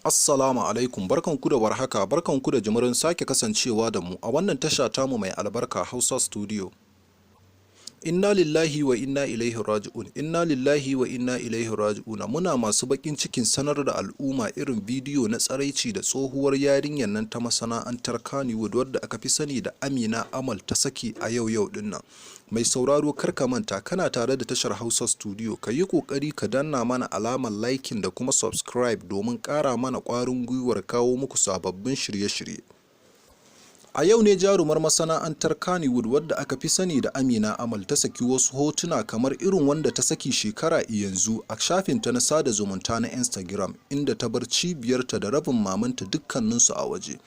Assalamu alaikum, barkanku da warhaka, barkanku da jimirin sake kasancewa da mu a wannan tasha tamu mai albarka Hausa Studio. Inna lillahi wa inna ilaihi raji'un. Inna lillahi wa inna ilaihi raji'un. Muna masu bakin cikin sanar da al'umma irin bidiyo na tsaraici da tsohuwar yarinyar nan ta masana'antar Kannywood wadda aka fi sani da Amina Amal ta saki a yau dinnan. Mai sauraro karka manta kana tare da tashar Hausa Studio, ka yi kokari ka danna mana alamar liking da kuma subscribe domin kara mana kwarin gwiwar kawo muku sababbin shirye-shirye. A yau ne jarumar masana'antar Kannywood wadda aka fi sani da Amina Amal ta saki wasu hotuna kamar irin wanda ta saki shekara yanzu a shafinta na sada zumunta na Instagram, inda ta bar cibiyarta da rabin mamanta dukkaninsu a waje.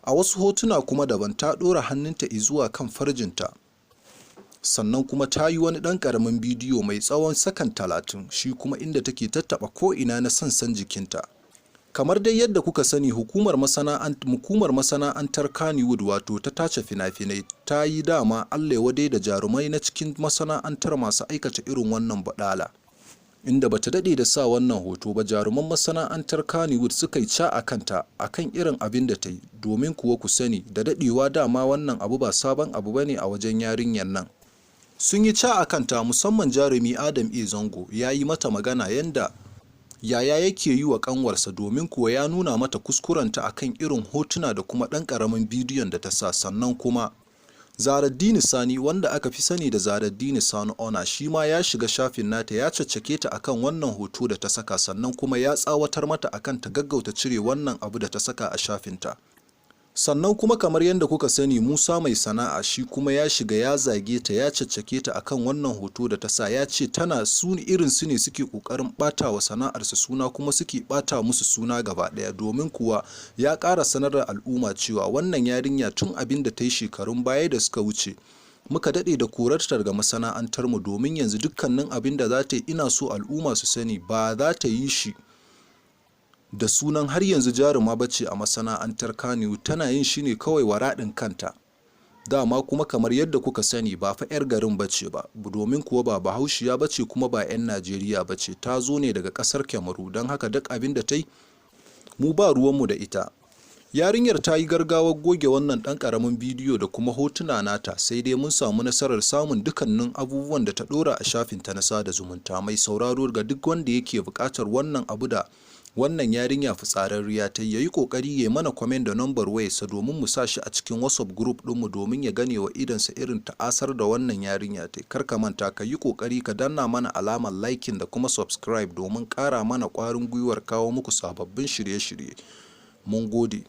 A wasu hotuna kuma daban ta ɗora hannunta izuwa kan farjinta. Sannan kuma ta yi wani ɗan ƙaramin bidiyo mai tsawon sakan 30, shi kuma inda take tattaɓa ko'ina na sansan jikinta. Kamar dai yadda kuka sani, hukumar masana'antar Kannywood wato ta tace fina-finai ta yi dama allaiwadai da jarumai na cikin masana'antar masu aikata irin wannan baɗala. Inda bata daɗe da sa wannan hoto ba, jaruman masana'antar Kannywood suka yi ca a kanta akan irin abin da ta yi, domin kuwa ku sani da daɗewa dama wannan abu ba sabon abu bane a wajen yarinyar nan. Sun yi ca a kanta, musamman jarumi Adam A. Zango ya yi mata magana yanda yaya yake yi wa kanwarsa, domin kuwa ya nuna mata kuskurenta akan irin hotuna da kuma ɗan ƙaramin bidiyon da ta sa. Sannan kuma Zaraddini Sani, wanda aka fi sani da Zaraddini Sani Ona, shi ma ya shiga shafin nata ya caccake ta akan wannan hoto da ta saka, sannan kuma ya tsawatar mata akan ta gaggauta cire wannan abu da ta saka a shafinta. Sannan kuma kamar yadda kuka sani, Musa Mai Sana'a shi kuma ya shiga ya zage ta ya caccake ta akan wannan hoto da ta sa, ya ce tana irin su ne suke kokarin bata wa sana'arsu suna kuma suke bata musu suna gaba daya, domin kuwa ya ƙara sanar da al'umma cewa wannan yarinya tun abin da ta yi shekarun baya da suka wuce muka daɗe da korarta daga masana'antar mu, domin yanzu dukkanin abin da za ta yi ina so al'umma su sani ba za ta yi shi da sunan har yanzu jaruma bace a masana'antar Kannywood, tana yin shi ne kawai waraɗin kanta. Dama kuma kamar yadda kuka sani ba fa 'yar garin bace ba, domin kuwa ba Bahaushiya bace kuma ba 'yan Najeriya bace, ta zo ne daga ƙasar Kamaru, don haka duk abin da ta yi mu ba ruwanmu da ita. Yarinyar ta yi gargawar goge wannan ɗan ƙaramin bidiyo da kuma hotuna nata, sai dai mun samu nasarar samun dukkanin abubuwan da ta ɗora a shafinta na sada zumunta. Mai sauraro, ga duk wanda yake buƙatar wannan abu da wannan yarinya fitsararriya ta yi kokari ya mana comment da number wayarsa domin mu sa shi a cikin WhatsApp group ɗinmu domin ya gane wa idansa irin ta'asar da wannan yarinya ta yi. Kar ka manta ka yi kokari ka danna mana alamar liking da kuma subscribe domin ƙara mana ƙwarin gwiwar kawo muku sababbin shirye-shirye. Mun gode.